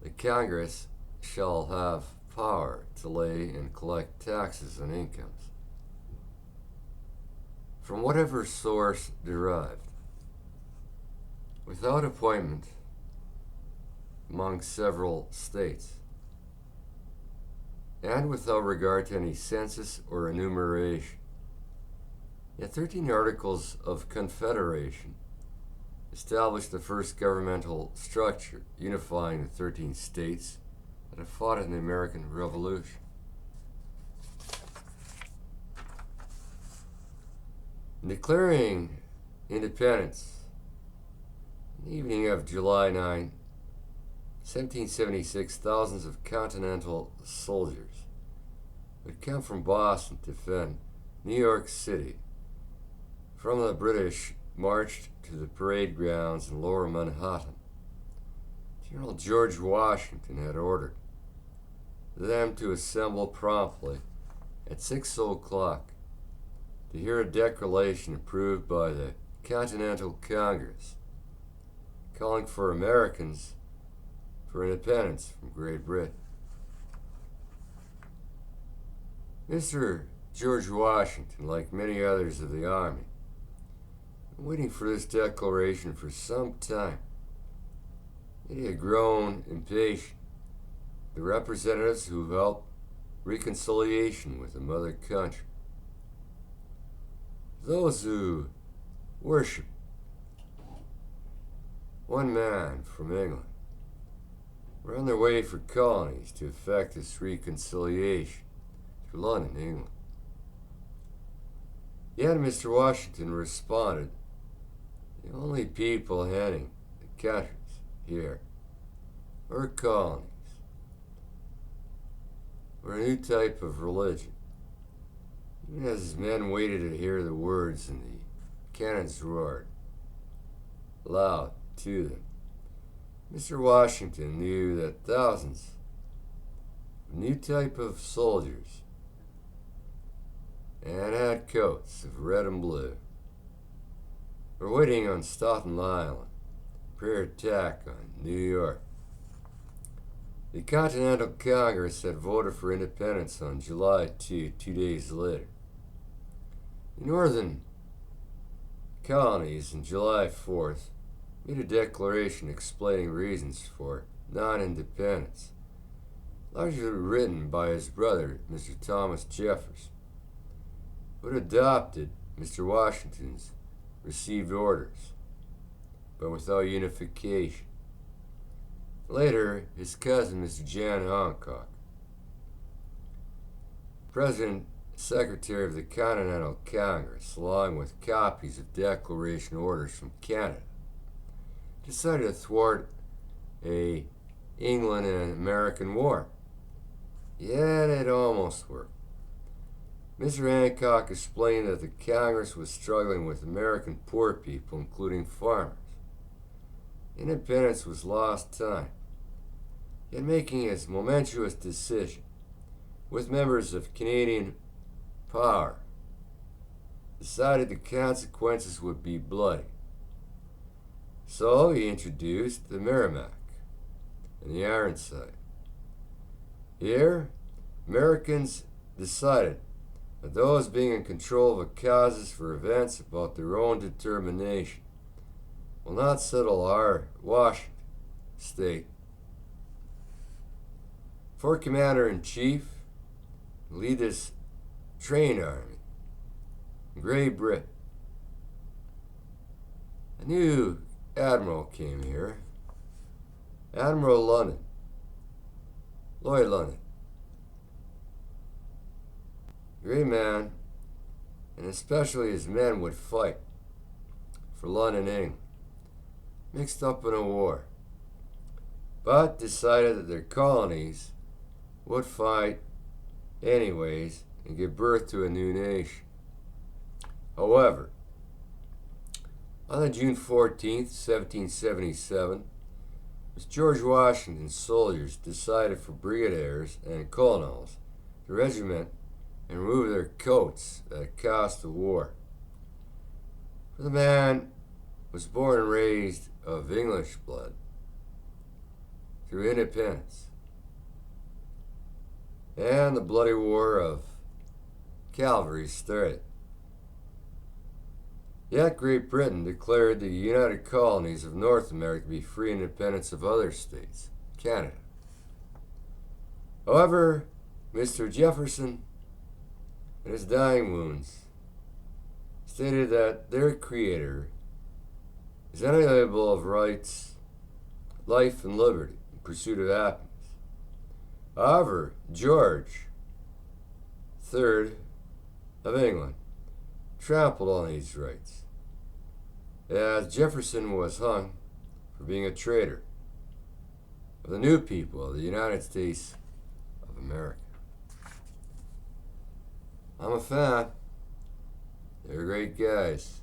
The Congress shall have power to lay and collect taxes on incomes from whatever source derived, without appointment among several states, and without regard to any census or enumeration. Yet 13 Articles of Confederation established the first governmental structure unifying the 13 states that have fought in the American Revolution. In declaring independence on the evening of July 9, 1776, thousands of Continental soldiers who had come from Boston to defend New York City from the British marched to the parade grounds in Lower Manhattan. General George Washington had ordered them to assemble promptly at 6 o'clock to hear a declaration approved by the Continental Congress calling for Americans for independence from Great Britain. Mr. George Washington, like many others of the Army, had been waiting for this declaration for some time. He had grown impatient. The representatives who helped reconciliation with the mother country, those who worship one man from England, were on their way for colonies to effect this reconciliation through London, England. Yet Mr. Washington responded, the only people heading the countries here were colonies, or a new type of religion. Even as his men waited to hear the words and the cannons roared loud to them, Mr. Washington knew that thousands of new type of soldiers and had coats of red and blue were waiting on Staten Island for attack on New York. The Continental Congress had voted for independence on July 2, 2 days later. The northern colonies on July 4th made a declaration explaining reasons for non-independence, largely written by his brother, Mr. Thomas Jefferson, who had adopted Mr. Washington's received orders, but without unification. Later, his cousin, Mr. John Hancock, President Secretary of the Continental Congress, along with copies of declaration orders from Canada, decided to thwart a England and American war. Yet it almost worked. Mr. Hancock explained that the Congress was struggling with American poor people, including farmers. Independence was lost time. Yet making his momentous decision with members of Canadian power, decided the consequences would be bloody. So he introduced the Merrimack and the Ironside. Here, Americans decided that those being in control of the causes for events about their own determination will not settle our Washington state. For Commander-in-Chief, lead this trained army in Great Britain. A new admiral came here, Admiral London, Lloyd London. Great man, and especially his men would fight for London, England, mixed up in a war, but decided that their colonies would fight anyways and give birth to a new nation. However, on June 14th, 1777, as George Washington's soldiers decided for brigadiers and colonels to regiment and remove their coats at a cost of war. For the man was born and raised of English blood, through independence and the bloody war of Calvary started. Yet Great Britain declared the United Colonies of North America to be free and independent of other states, Canada. However, Mr. Jefferson, in his dying wounds, stated that their creator is unalienable of rights, life, and liberty in pursuit of happiness. However, George III of England trampled on these rights, as Jefferson was hung for being a traitor of the new people of the United States of America. I'm a fan. They're great guys.